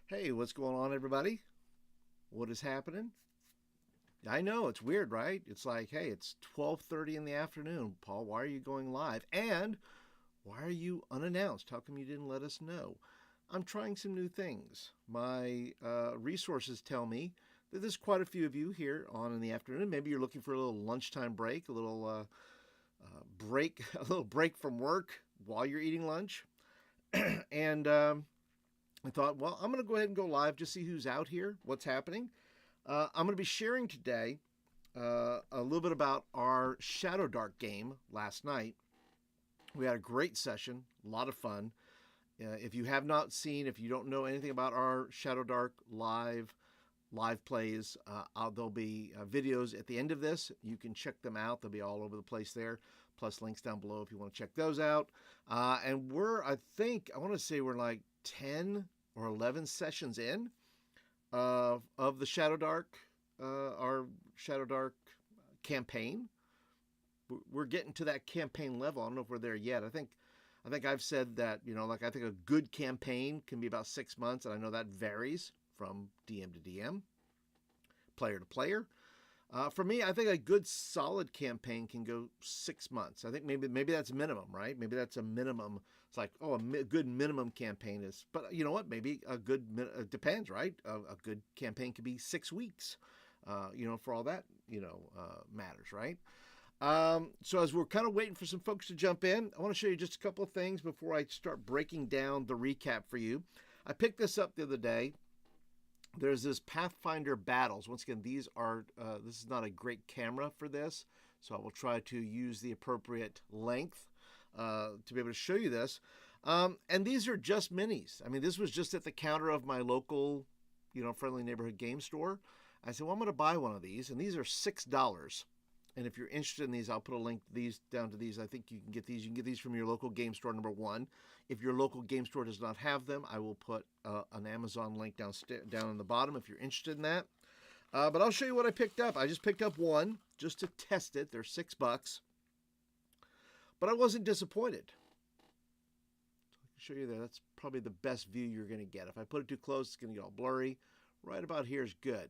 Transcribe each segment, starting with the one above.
Hey, what's going on, everybody? What is happening? I know it's weird, right? It's like, hey, it's 12:30 in the afternoon. Paul, why are you going live? And why are you unannounced? How come you didn't let us know? I'm trying some new things. My resources tell me that there's quite a few of you here on in the afternoon. Maybe you're looking for a little lunchtime break, a little break, a little break from work while you're eating lunch. and I thought, well, I'm going to go ahead and go live, just see who's out here, what's happening. I'm going to be sharing today a little bit about our Shadowdark game last night. We had a great session, a lot of fun. If you have not seen, if you don't know anything about our Shadowdark live plays, there'll be videos at the end of this. You can check them out. They'll be all over the place there. Plus links down below if you want to check those out. And I want to say we're like 10 or 11 sessions in of the our Shadowdark campaign. We're getting to that campaign level. I don't know if we're there yet. I think I've said that, like I think a good campaign can be about 6 months, and I know that varies from DM to DM, player to player. For me, I think a good solid campaign can go 6 months. I think maybe that's minimum, right? Maybe that's a minimum. It's like, oh, good minimum campaign is, but you know what? Maybe a good it depends, right? A good campaign could be 6 weeks. For all that matters, right? So as we're kind of waiting for some folks to jump in, I want to show you just a couple of things before I start breaking down the recap for you. I picked this up the other day. There's this Pathfinder battles. Once again, this is not a great camera for this, so I will try to use the appropriate length to be able to show you this. And these are just minis. I mean, this was just at the counter of my local, friendly neighborhood game store. I said, well, I'm going to buy one of these, and these are $6. And if you're interested in these, I'll put a link down to these. I think you can get these. You can get these from your local game store, number one. If your local game store does not have them, I will put an Amazon link down in the bottom if you're interested in that. But I'll show you what I picked up. I just picked up one just to test it. They're $6. But I wasn't disappointed. I can show you that. That's probably the best view you're going to get. If I put it too close, it's going to get all blurry. Right about here is good.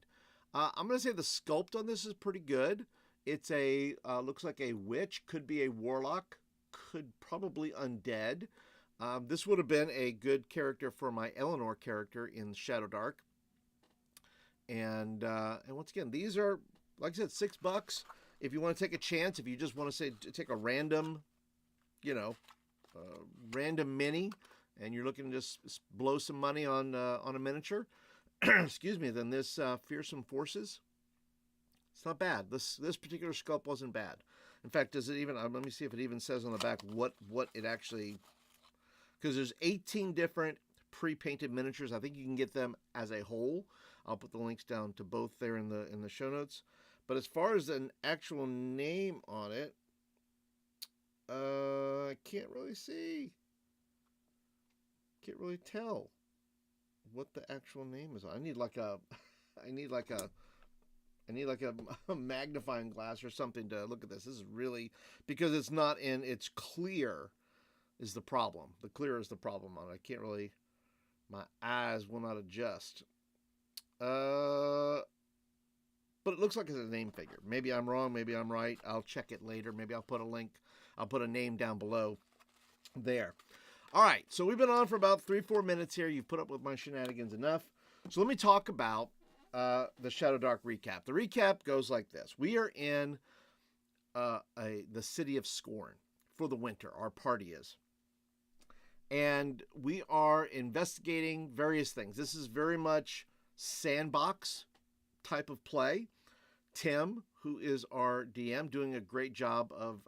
I'm going to say the sculpt on this is pretty good. It's looks like a witch, could be a warlock, could probably undead. This would have been a good character for my Eleanor character in Shadowdark. And once again, these are, like I said, $6. If you want to take a chance, if you just want to take a random, random mini, and you're looking to just blow some money on a miniature, excuse me, then this Fearsome Forces. It's not bad. This particular sculpt wasn't bad. In fact, does it even? Let me see if it even says on the back what it actually. Because there's 18 different pre-painted miniatures. I think you can get them as a whole. I'll put the links down to both there in the show notes. But as far as an actual name on it, I can't really see. Can't really tell what the actual name is. I need like a a magnifying glass or something to look at this. This is really, because it's not in, it's clear is the problem. The clear is the problem on it. I can't really, my eyes will not adjust. But it looks like it's a name figure. Maybe I'm wrong. Maybe I'm right. I'll check it later. Maybe I'll put a link. I'll put a name down below there. All right. So we've been on for about 3-4 minutes here. You've put up with my shenanigans enough. So let me talk about the Shadowdark recap. The recap goes like this. We are in the city of Scorn for the winter. Our party is. And we are investigating various things. This is very much sandbox type of play. Tim, who is our DM, doing a great job of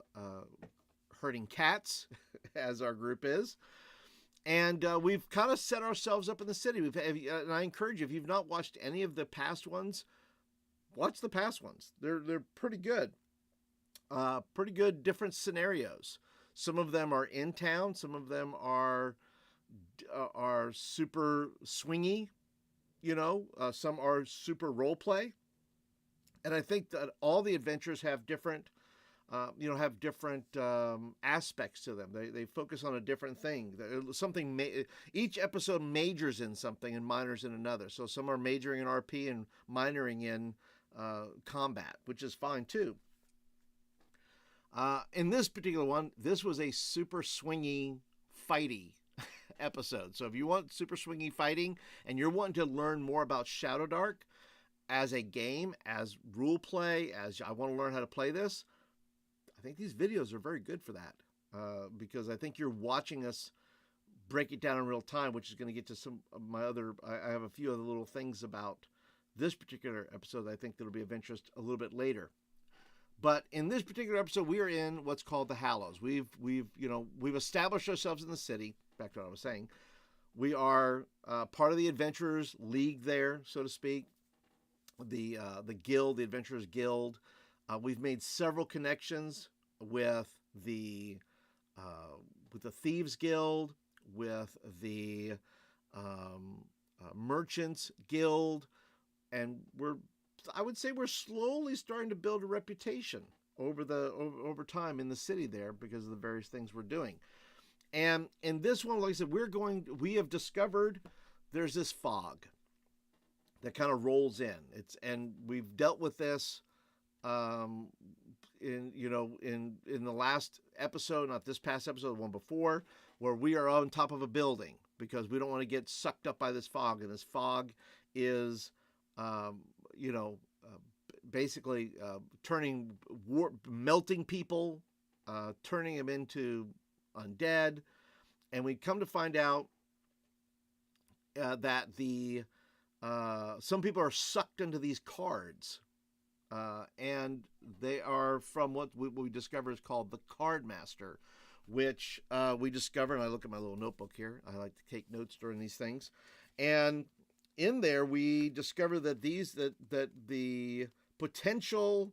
herding cats, as our group is. And we've kind of set ourselves up in the city. And I encourage you, if you've not watched any of the past ones, watch the past ones. They're pretty good. Pretty good different scenarios. Some of them are in town. Some of them are super swingy. Some are super role play. And I think that all the adventures have different have different aspects to them. They focus on a different thing. Each episode majors in something and minors in another. So some are majoring in RP and minoring in combat, which is fine too. In this particular one, this was a super swingy, fighty episode. So if you want super swingy fighting and you're wanting to learn more about Shadowdark as a game, as role play, as I want to learn how to play this, I think these videos are very good for that, because I think you're watching us break it down in real time, which is going to get to some of my other. I have a few other little things about this particular episode that I think that'll be of interest a little bit later. But in this particular episode, we are in what's called the Hallows. We've established ourselves in the city. Back to what I was saying, we are part of the Adventurers League there, so to speak. The guild, the Adventurers Guild. We've made several connections with the Thieves Guild, with the Merchants Guild, and I would say we're slowly starting to build a reputation over time in the city there because of the various things we're doing. And in this one, like I said, we have discovered there's this fog that kind of rolls in. And we've dealt with this in the last episode, not this past episode, the one before, where we are on top of a building because we don't want to get sucked up by this fog. And this fog is, basically melting people, turning them into undead. And we come to find out that some people are sucked into these cards. And they are from what we discover is called the Card Master, which we discover, and I look at my little notebook here. I like to take notes during these things. And in there, we discover that the potential,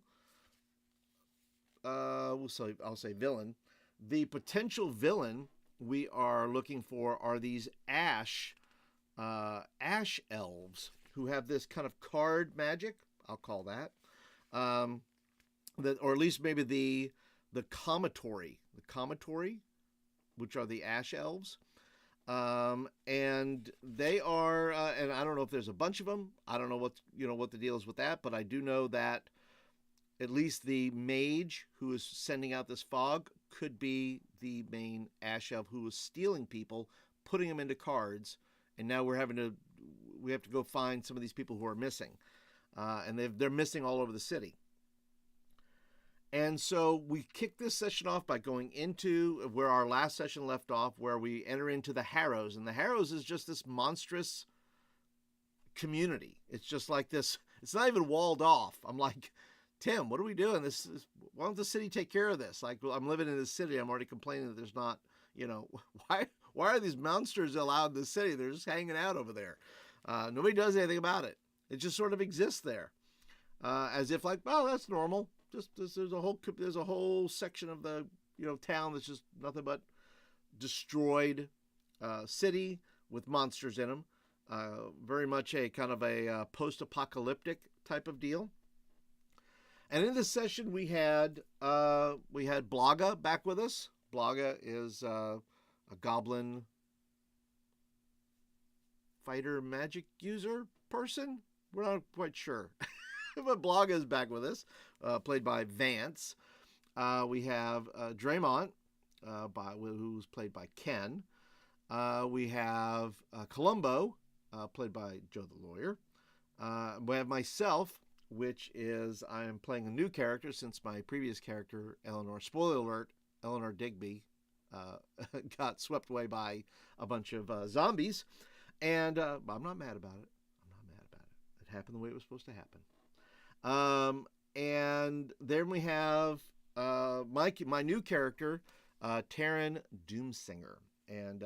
I'll say villain, the potential villain we are looking for are these ash elves who have this kind of card magic. I'll call that. Or at least maybe the Commatory, which are the ash elves. And they are, and I don't know if there's a bunch of them. I don't know what the deal is with that, but I do know that at least the mage who is sending out this fog could be the main ash elf who is stealing people, putting them into cards, and now we have to go find some of these people who are missing, and they're missing all over the city. And so we kick this session off by going into where our last session left off, where we enter into the Harrows. And the Harrows is just this monstrous community. It's just like this. It's not even walled off. I'm like, Tim, what are we doing? Why don't the city take care of this? Like, well, I'm living in this city. I'm already complaining that there's not, why are these monsters allowed in the city? They're just hanging out over there. Nobody does anything about it. It just sort of exists there. As if like, well, that's normal. There's a whole section of the town that's just nothing but destroyed city with monsters in them. Very much a kind of a post-apocalyptic type of deal. And in this session we had Blaga back with us. Blaga is a goblin fighter magic user person. We're not quite sure. But Blaga is back with us, played by Vance. We have Draymond, who's played by Ken. We have Columbo, played by Joe the Lawyer. We have myself, which is I am playing a new character since my previous character, Eleanor, spoiler alert, Eleanor Digby, got swept away by a bunch of zombies. And I'm not mad about it. It happened the way it was supposed to happen. And then we have my new character, Taryn Doomsinger. And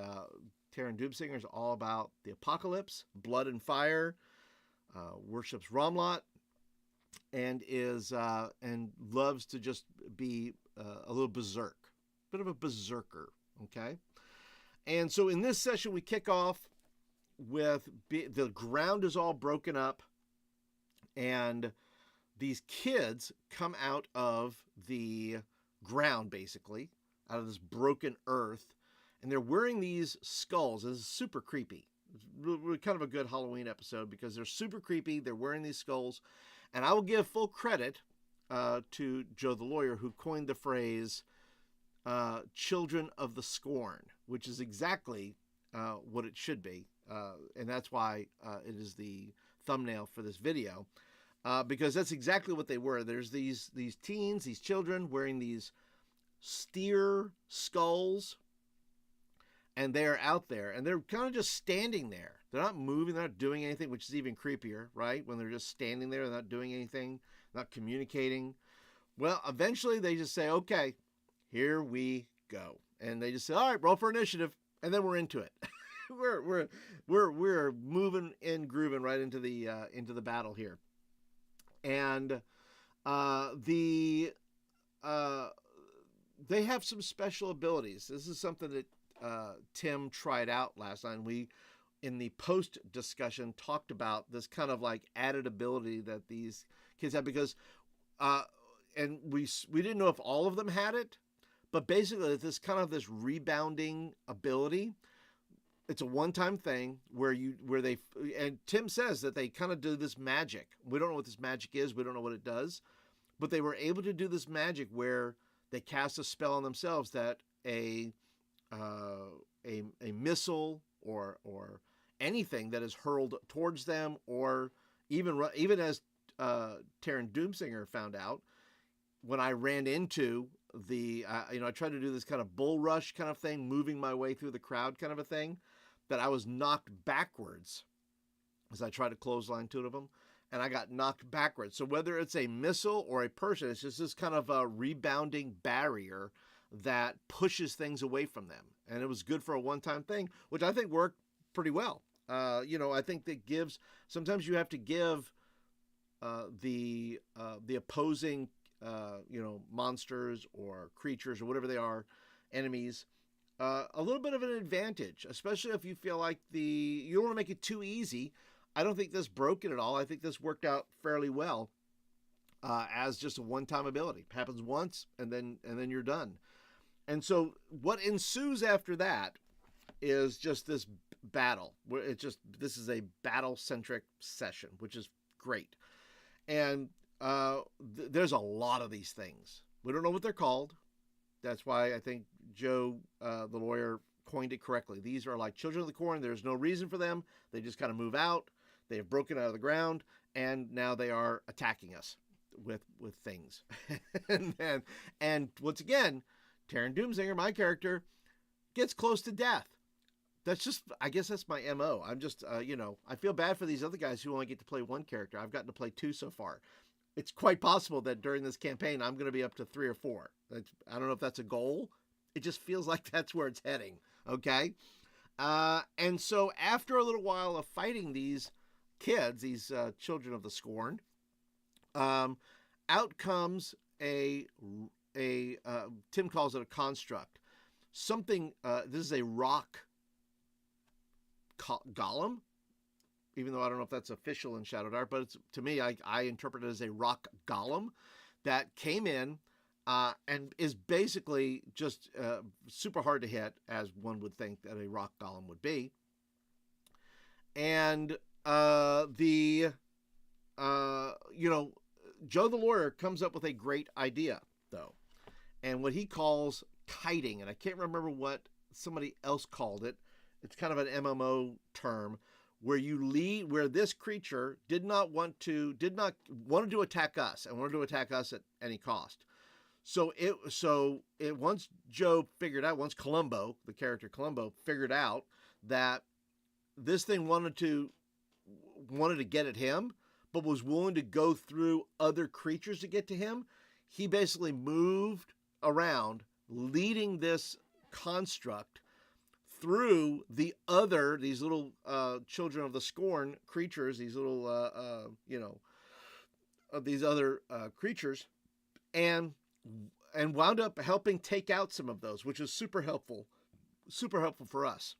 Taryn Doomsinger is all about the apocalypse, blood and fire, worships Romlot, and loves to just be a little berserk, bit of a berserker. Okay, and so in this session we kick off with the ground is all broken up, and these kids come out of the ground, basically, out of this broken earth. And they're wearing these skulls. This is super creepy. It's kind of a good Halloween episode because they're super creepy. They're wearing these skulls. And I will give full credit to Joe the lawyer, who coined the phrase children of the scorn, which is exactly what it should be. And that's why it is the thumbnail for this video, because that's exactly what they were. There's these teens, these children wearing these steer skulls, and they're out there, and they're kind of just standing there. They're not moving, they're not doing anything, which is even creepier, right? When they're just standing there, not doing anything, not communicating. Well, eventually they just say, okay, here we go. And they just say, all right, roll for initiative. And then we're into it. we're moving and grooving right into the battle here. And they have some special abilities. This is something that Tim tried out last night. We, in the post discussion, talked about this kind of like added ability that these kids have, because and we didn't know if all of them had it, but basically it's this kind of this rebounding ability. It's a one-time thing where they, and Tim says that they kind of do this magic. We don't know what this magic is. We don't know what it does, but they were able to do this magic where they cast a spell on themselves that a missile or anything that is hurled towards them, or even as Taryn Doomsinger found out, when I ran into the, I tried to do this kind of bull rush kind of thing, moving my way through the crowd kind of a thing, that I was knocked backwards as I tried to clothesline two of them, and I got knocked backwards. So whether it's a missile or a person, it's just this kind of a rebounding barrier that pushes things away from them. And it was good for a one-time thing, which I think worked pretty well. I think that gives, sometimes you have to give the opposing, monsters or creatures or whatever they are, enemies, a little bit of an advantage, especially if you feel like you don't want to make it too easy. I don't think this broke it at all. I think this worked out fairly well as just a one-time ability. It happens once, and then you're done. And so what ensues after that is just this battle. This is a battle-centric session, which is great. And there's a lot of these things. We don't know what they're called. That's why I think Joe, the lawyer, coined it correctly. These are like children of the corn. There's no reason for them. They just kind of move out. They have broken out of the ground, and now they are attacking us with things. and once again, Taryn Doomsinger, my character, gets close to death. That's just, I guess that's my MO. I'm just, I feel bad for these other guys who only get to play one character. I've gotten to play two so far. It's quite possible that during this campaign, I'm going to be up to 3 or 4. I don't know if that's a goal. It just feels like that's where it's heading. Okay. And so after a little while of fighting these kids, these children of the scorn, out comes Tim calls it a construct. Something, this is a rock golem, even though I don't know if that's official in Shadowdark, but to me, I interpret it as a rock golem that came in and is basically just super hard to hit, as one would think that a rock golem would be. And Joe the lawyer comes up with a great idea, though, and what he calls kiting, and I can't remember what somebody else called it. It's kind of an MMO term, where this creature did not want to attack us and wanted to attack us at any cost. So once Columbo, the character Columbo, figured out that this thing wanted to get at him, but was willing to go through other creatures to get to him, he basically moved around, leading this construct through these little children of the scorn creatures, these little these other creatures, and wound up helping take out some of those, which is super helpful for us,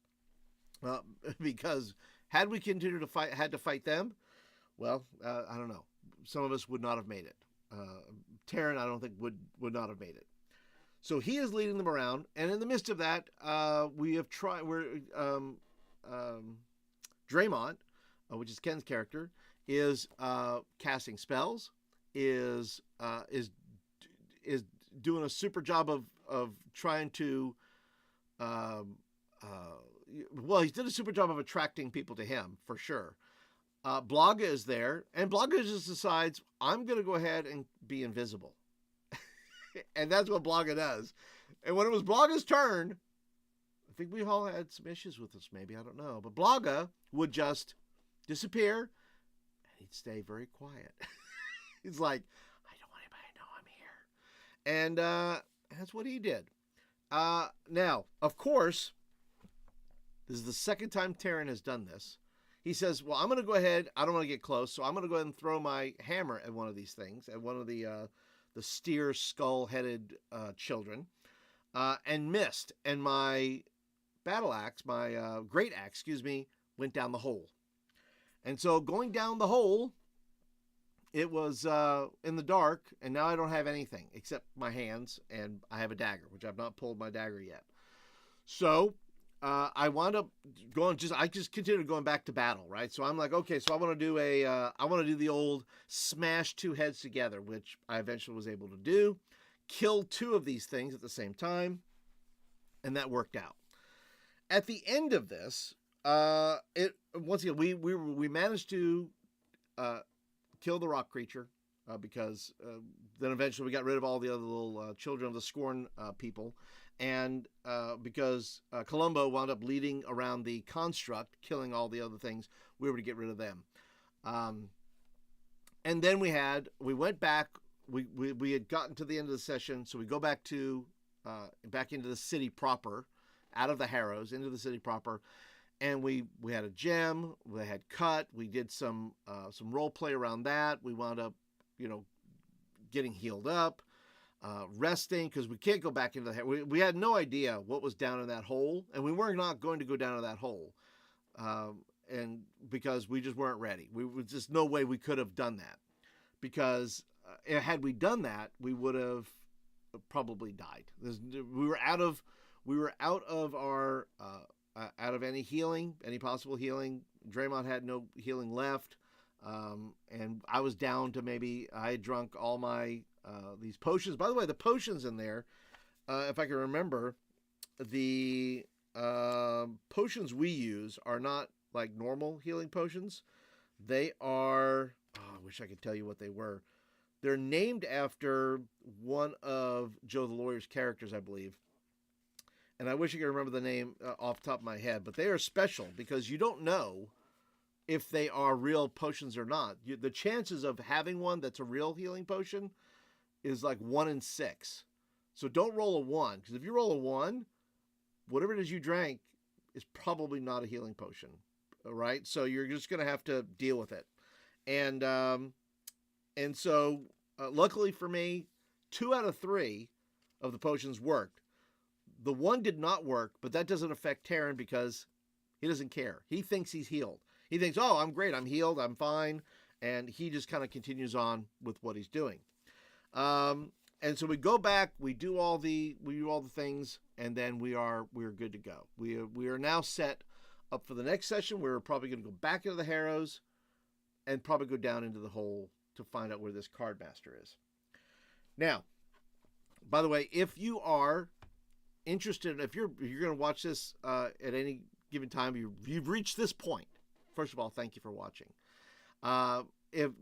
because had we continued to fight them, well, I don't know, some of us would not have made it. Taryn, I don't think would not have made it. So he is leading them around, and in the midst of that, we have tried. Draymond, which is Ken's character, is casting spells, is doing a super job of trying to. Well, he's did a super job of attracting people to him for sure. Blaga is there, and Blaga just decides, I'm going to go ahead and be invisible. And that's what Blaga does. And when it was Blaga's turn, I think we all had some issues with this, maybe, I don't know. But Blaga would just disappear, and he'd stay very quiet. He's like, I don't want anybody to know I'm here. And that's what he did. Now, of course, this is the second time Taryn has done this. He says, well, I'm going to go ahead. I don't want to get close, so I'm going to go ahead and throw my hammer at one of these things, at one of the steer skull-headed children, and missed. And my battle axe, my great axe, went down the hole. And so going down the hole, it was in the dark, and now I don't have anything except my hands, and I have a dagger, which I've not pulled my dagger yet. So I wound up going. I just continued going back to battle, right? So I'm like, okay, so I want to do the old smash two heads together, which I eventually was able to do. Kill two of these things at the same time, and that worked out. At the end of this, once again we managed to kill the rock creature because then eventually we got rid of all the other little children of the Scorn people. And because Columbo wound up leading around the construct, killing all the other things, we were to get rid of them. And then we went back. We had gotten to the end of the session, so we go back into the city proper, out of the Harrows into the city proper, and we had a gem. We had cut. We did some role play around that. We wound up, getting healed up. Resting, because we can't go back into the we had no idea what was down in that hole, and we were not going to go down to that hole, and because we just weren't ready. We was just no way we could have done that, because had we done that, we would have probably died. We were out of our out of any healing, any possible healing. Draymond had no healing left, and I was down to maybe I had drunk all my these potions. By the way, the potions in there, if I can remember, the potions we use are not like normal healing potions. They are, I wish I could tell you what they were. They're named after one of Joe the Lawyer's characters, I believe. And I wish I could remember the name off the top of my head. But they are special because you don't know if they are real potions or not. The chances of having one that's a real healing potion is like 1 in 6. So don't roll a 1, because if you roll a 1, whatever it is you drank is probably not a healing potion. All right, so you're just going to have to deal with it. And so luckily for me, 2 out of 3 of the potions worked. The 1 did not work, but that doesn't affect Taryn because he doesn't care. He thinks he's healed. He thinks, oh, I'm great, I'm healed, I'm fine, and he just kind of continues on with what he's doing. And so we go back, we do all the things, and then we're good to go. We are now set up for the next session. We're probably going to go back into the Harrows and probably go down into the hole to find out where this card master is. Now, by the way, if you are interested, if you're going to watch this at any given time, you've reached this point. First of all, thank you for watching.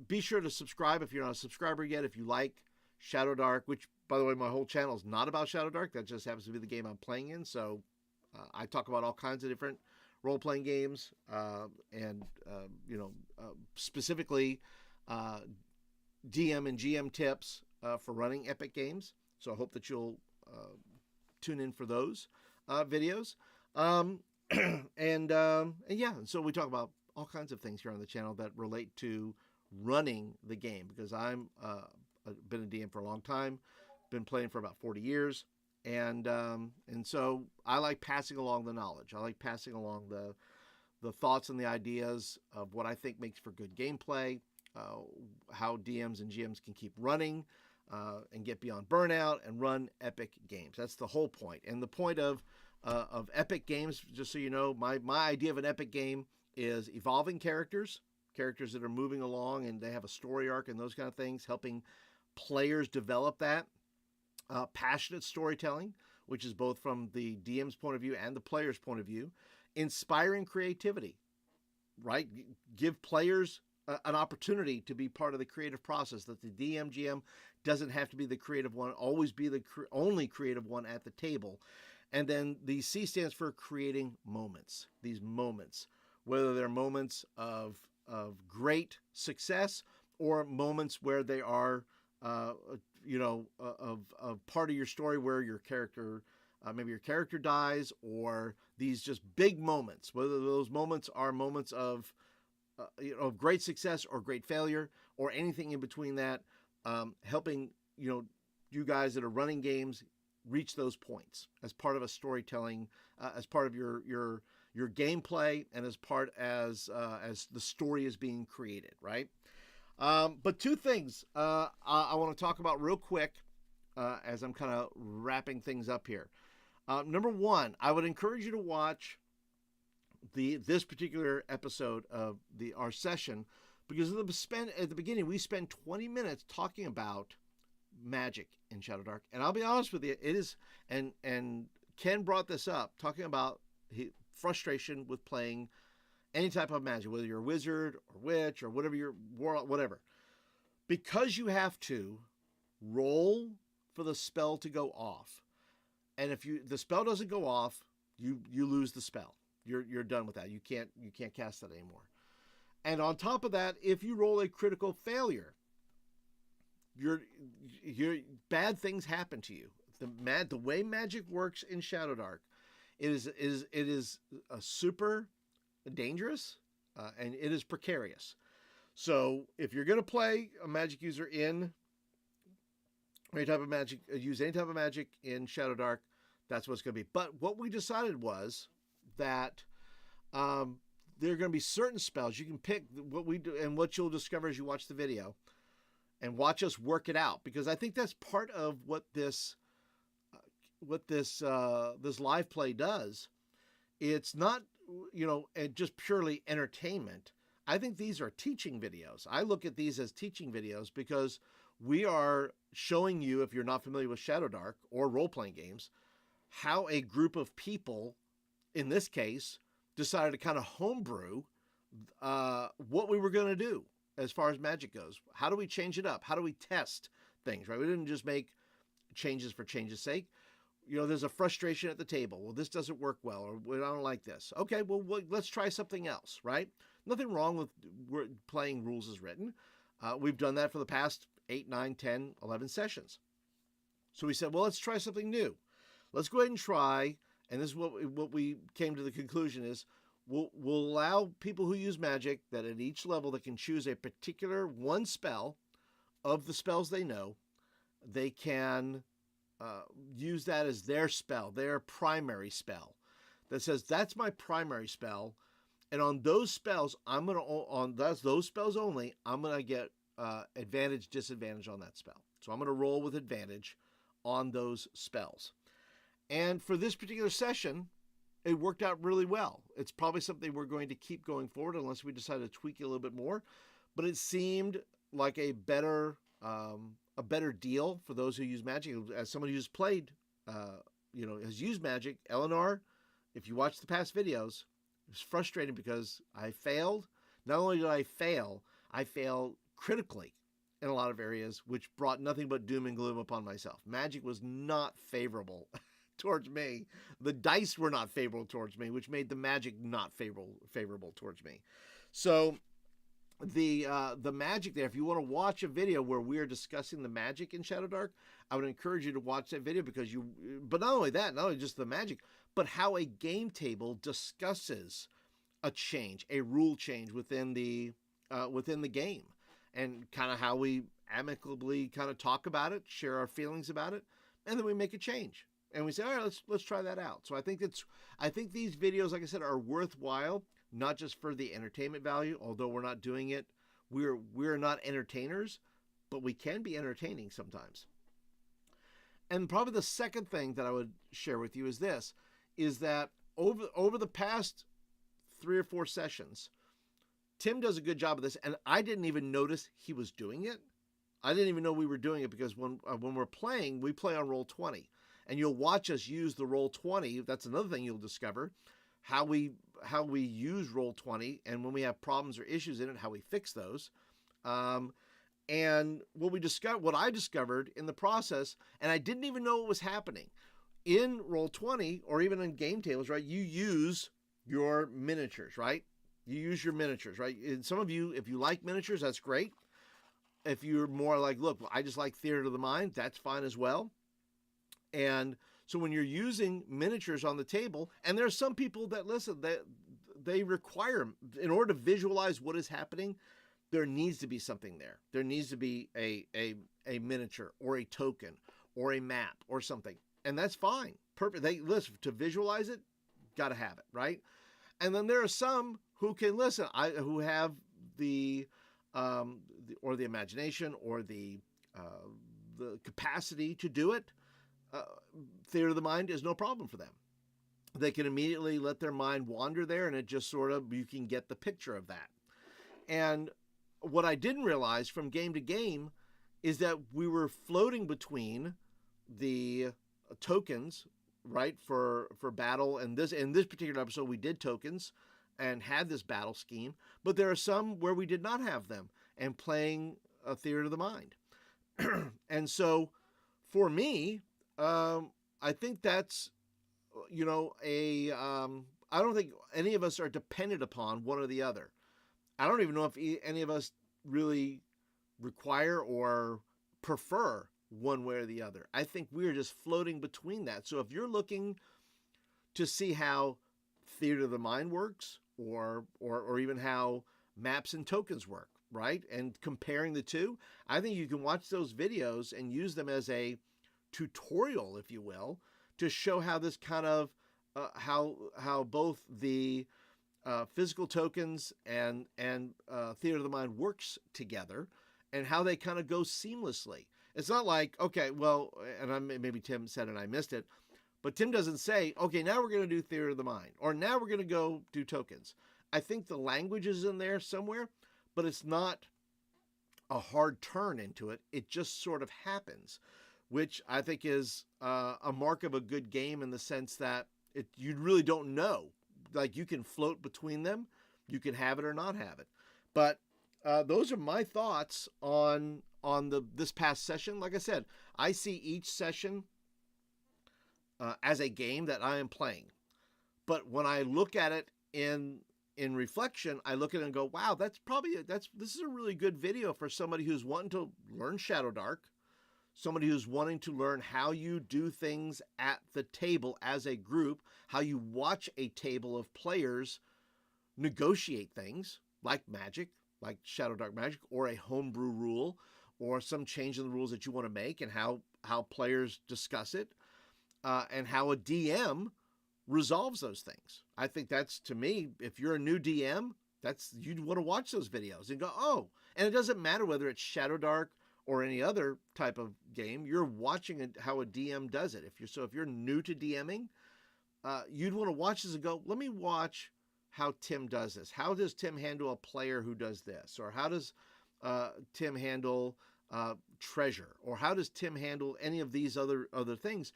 Be sure to subscribe if you're not a subscriber yet. If you like Shadowdark, which, by the way, my whole channel is not about Shadowdark. That just happens to be the game I'm playing in. So I talk about all kinds of different role-playing games, and specifically DM and GM tips for running epic games. So I hope that you'll tune in for those videos. And so we talk about all kinds of things here on the channel that relate to running the game, because I'm been a DM for a long time, been playing for about 40 years, and so I like passing along the knowledge. I like passing along the thoughts and the ideas of what I think makes for good gameplay, how DMs and GMs can keep running and get beyond burnout and run epic games. That's the whole point. And the point of epic games, just so you know, my idea of an epic game is evolving characters that are moving along and they have a story arc and those kind of things, helping players develop that. Passionate storytelling, which is both from the DM's point of view and the player's point of view. Inspiring creativity, right? Give players an opportunity to be part of the creative process, that the DM, GM doesn't have to be the creative one, always be the only creative one at the table. And then the C stands for creating moments. These moments, whether they're moments of great success or moments where they are, of part of your story where your character, maybe your character dies, or these just big moments, whether those moments are moments of great success or great failure or anything in between that, helping, you guys that are running games reach those points as part of a storytelling, as part of your gameplay, and as part as the story is being created, right? But two things I want to talk about real quick as I'm kind of wrapping things up here. Number one, I would encourage you to watch this particular episode of our session, because at the beginning we spend 20 minutes talking about magic in Shadowdark, and I'll be honest with you, it is, and Ken brought this up, talking about frustration with playing any type of magic, whether you're a wizard or witch or whatever your warlock, whatever, because you have to roll for the spell to go off, and if the spell doesn't go off, you lose the spell. You're done with that. You can't cast that anymore. And on top of that, if you roll a critical failure, your bad things happen to you. The way magic works in Shadowdark, it is super dangerous, and it is precarious. So if you're going to play a magic user in any type of magic, use any type of magic in Shadowdark, that's what it's going to be. But what we decided was that there are going to be certain spells you can pick. What we do, and what you'll discover as you watch the video and watch us work it out, because I think that's part of what this live play does. It's not, just purely entertainment. I think these are teaching videos. I look at these as teaching videos because we are showing you, if you're not familiar with Shadowdark or role-playing games, how a group of people, in this case, decided to kind of homebrew what we were going to do as far as magic goes. How do we change it up? How do we test things, right? We didn't just make changes for change's sake. There's a frustration at the table. Well, this doesn't work well, or I don't like this. Okay, well, let's try something else, right? Nothing wrong with playing rules as written. We've done that for the past 8, 9, 10, 11 sessions. So we said, well, let's try something new. Let's go ahead and try, and this is what we came to the conclusion is, we'll allow people who use magic that at each level they can choose a particular one spell of the spells they know. They can use that as their spell, their primary spell. That says, that's my primary spell, and on those spells, those spells only, I'm gonna get advantage, disadvantage on that spell. So I'm gonna roll with advantage on those spells. And for this particular session, it worked out really well. It's probably something we're going to keep going forward unless we decide to tweak it a little bit more. But it seemed like a better deal for those who use magic. As someone who's played, has used magic, Eleanor, if you watch the past videos, it was frustrating because I failed. Not only did I fail critically in a lot of areas, which brought nothing but doom and gloom upon myself. Magic was not favorable towards me. The dice were not favorable towards me, which made the magic not favorable towards me. So the magic there, if you want to watch a video where we're discussing the magic in Shadowdark, I would encourage you to watch that video, because but not only just the magic, but how a game table discusses a change, a rule change within the game, and kind of how we amicably kind of talk about it, share our feelings about it, and then we make a change. And we say, all right, let's try that out. So I think these videos, like I said, are worthwhile, not just for the entertainment value, although we're not doing it. We're not entertainers, but we can be entertaining sometimes. And probably the second thing that I would share with you is this, is that over the past 3 or 4 sessions, Tim does a good job of this, and I didn't even notice he was doing it. I didn't even know we were doing it because when we're playing, we play on Roll20, and you'll watch us use the Roll20. That's another thing you'll discover, how we use Roll20, and when we have problems or issues in it, how we fix those. And what I discovered in the process, and I didn't even know what was happening in Roll20 or even in game tables, right? You use your miniatures, right? You use your miniatures, right? And some of you, if you like miniatures, that's great. If you're more like, look, I just like theater of the mind, that's fine as well. And so when you're using miniatures on the table, and there are some people that listen, that they require, in order to visualize what is happening, there needs to be something there. There needs to be a miniature or a token or a map or something. And that's fine. Perfect. Listen, to visualize it, got to have it, right? And then there are some who can listen, who have the imagination or the capacity to do it. Theater of the mind is no problem for them. They can immediately let their mind wander there, and it just sort of, you can get the picture of that. And what I didn't realize from game to game is that we were floating between the tokens, right, for battle. And in this particular episode, we did tokens and had this battle scheme, but there are some where we did not have them and playing a theater of the mind. And so for me, I think that's, I don't think any of us are dependent upon one or the other. I don't even know if any of us really require or prefer one way or the other. I think we're just floating between that. So if you're looking to see how theater of the mind works, or even how maps and tokens work, right, and comparing the two, I think you can watch those videos and use them as a tutorial, if you will, to show how this kind of how both the physical tokens and theater of the mind works together, and how they kind of go seamlessly. It's not like, okay, well, and maybe Tim said it and I missed it, but Tim doesn't say, okay, now we're going to do theater of the mind, or now we're going to go do tokens. I think the language is in there somewhere, but it's not a hard turn into it. It just sort of happens, which I think is a mark of a good game, in the sense that you really don't know. Like, you can float between them, you can have it or not have it. But those are my thoughts on this past session. Like I said, I see each session as a game that I am playing. But when I look at it in reflection, I look at it and go, wow, this is a really good video for somebody who's wanting to learn Shadowdark, somebody who's wanting to learn how you do things at the table as a group, how you watch a table of players negotiate things like magic, like Shadowdark magic, or a homebrew rule, or some change in the rules that you want to make, and how players discuss it, and how a DM resolves those things. I think that's, to me, if you're a new DM, you'd want to watch those videos and go, oh, and it doesn't matter whether it's Shadowdark or any other type of game, you're watching how a DM does it. If you're new to DMing, you'd want to watch this and go, let me watch how Tim does this. How does Tim handle a player who does this? Or how does Tim handle treasure? Or how does Tim handle any of these other things?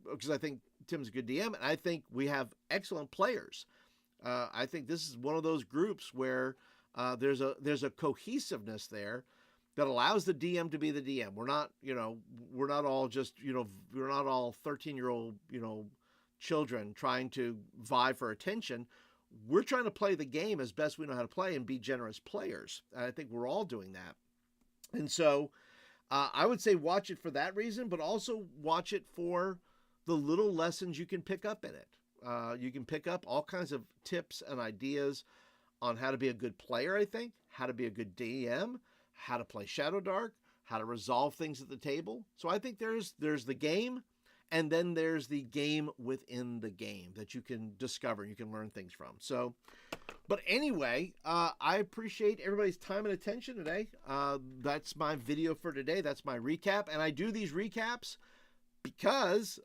Because I think Tim's a good DM, and I think we have excellent players. I think this is one of those groups where there's a cohesiveness there that allows the DM to be the DM. We're not all just, we're not all 13-year-old, children trying to vie for attention. We're trying to play the game as best we know how to play and be generous players. And I think we're all doing that. And so I would say watch it for that reason, but also watch it for the little lessons you can pick up in it. You can pick up all kinds of tips and ideas on how to be a good player, I think, how to be a good DM, how to play Shadowdark, how to resolve things at the table. So I think there's the game, and then there's the game within the game that you can discover, you can learn things from. So But anyway, I appreciate everybody's time and attention today. That's my video for today. That's my recap. And I do these recaps because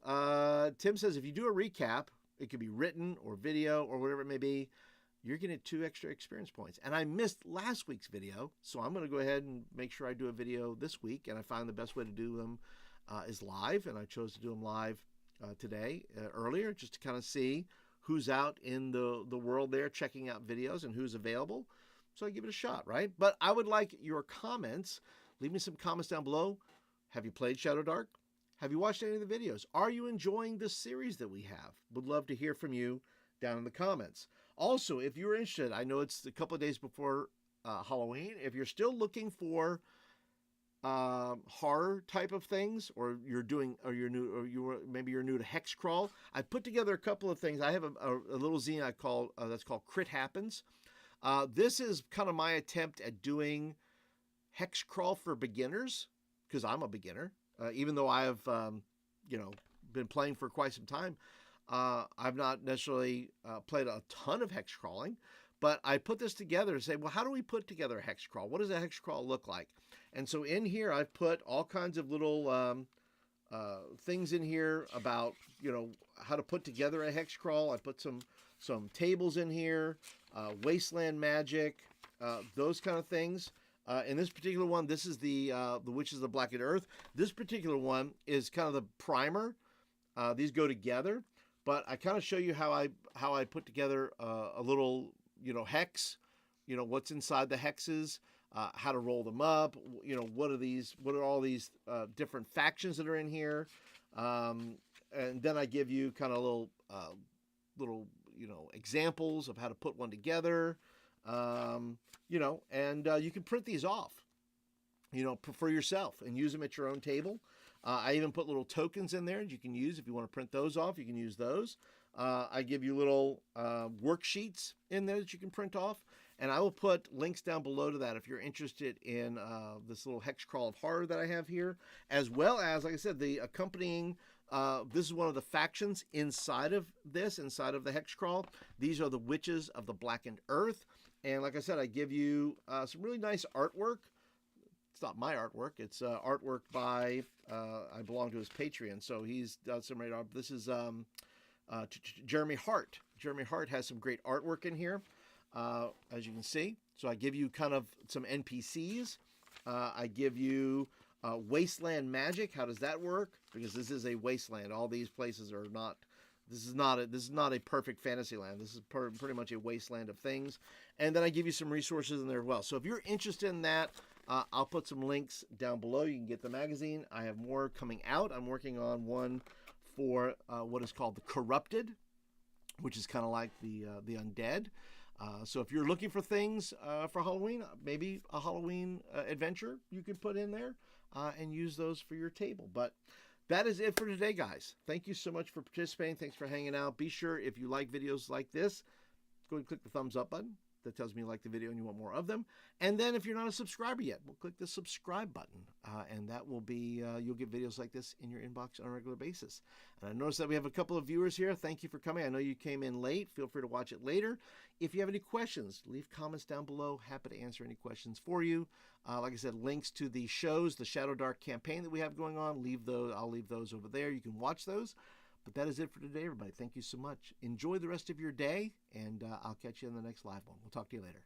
Tim says if you do a recap, it could be written or video or whatever it may be, you're getting 2 extra experience points. And I missed last week's video, so I'm going to go ahead and make sure I do a video this week. And I find the best way to do them is live, and I chose to do them live today, earlier, just to kind of see who's out in the world there checking out videos and who's available. So I give it a shot, right? But I would like your comments. Leave me some comments down below. Have you played Shadowdark? Have you watched any of the videos? Are you enjoying this series that we have? Would love to hear from you down in the comments. Also, if you're interested, I know it's a couple of days before Halloween. If you're still looking for horror type of things, or maybe you're new to hex crawl, I put together a couple of things. I have a little zine I call that's called Crit Happens. This is kind of my attempt at doing hex crawl for beginners, because I'm a beginner, even though I have been playing for quite some time. I've not necessarily played a ton of hex crawling, but I put this together to say, well, how do we put together a hex crawl? What does a hex crawl look like? And so in here, I've put all kinds of little things in here about, how to put together a hex crawl. I put some tables in here, wasteland magic, those kind of things. In this particular one, this is the Witches of the Blackened Earth. This particular one is kind of the primer. These go together, but I kind of show you how I put together a little, hex, what's inside the hexes, how to roll them up, what are all these different factions that are in here, and then I give you kind of little examples of how to put one together, and you can print these off, for yourself and use them at your own table. I even put little tokens in there that you can use if you want to print those off. You can use those. I give you little worksheets in there that you can print off. And I will put links down below to that if you're interested in this little hex crawl of horror that I have here, as well as, like I said, the accompanying, this is one of the factions inside of the hex crawl. These are the Witches of the Blackened Earth. And like I said, I give you some really nice artwork. It's not my artwork. It's artwork by, I belong to his Patreon, so he's done some great art. This is Jeremy Hart. Jeremy Hart has some great artwork in here, as you can see. So I give you kind of some NPCs. I give you wasteland magic. How does that work? Because this is a wasteland. All these places are not. This is not a perfect fantasy land. This is pretty much a wasteland of things. And then I give you some resources in there as well. So if you're interested in that, I'll put some links down below. You can get the magazine. I have more coming out. I'm working on one for what is called the Corrupted, which is kind of like the undead. So if you're looking for things for Halloween, maybe a Halloween adventure you could put in there and use those for your table. But that is it for today, guys. Thank you so much for participating. Thanks for hanging out. Be sure, if you like videos like this, go and click the thumbs up button. That tells me you like the video and you want more of them. And then if you're not a subscriber yet, we'll click the subscribe button. And that will be, you'll get videos like this in your inbox on a regular basis. And I noticed that we have a couple of viewers here. Thank you for coming. I know you came in late. Feel free to watch it later. If you have any questions, leave comments down below. Happy to answer any questions for you. Like I said, links to the shows, the Shadowdark campaign that we have going on, I'll leave those over there. You can watch those. But that is it for today, everybody. Thank you so much. Enjoy the rest of your day, and I'll catch you in the next live one. We'll talk to you later.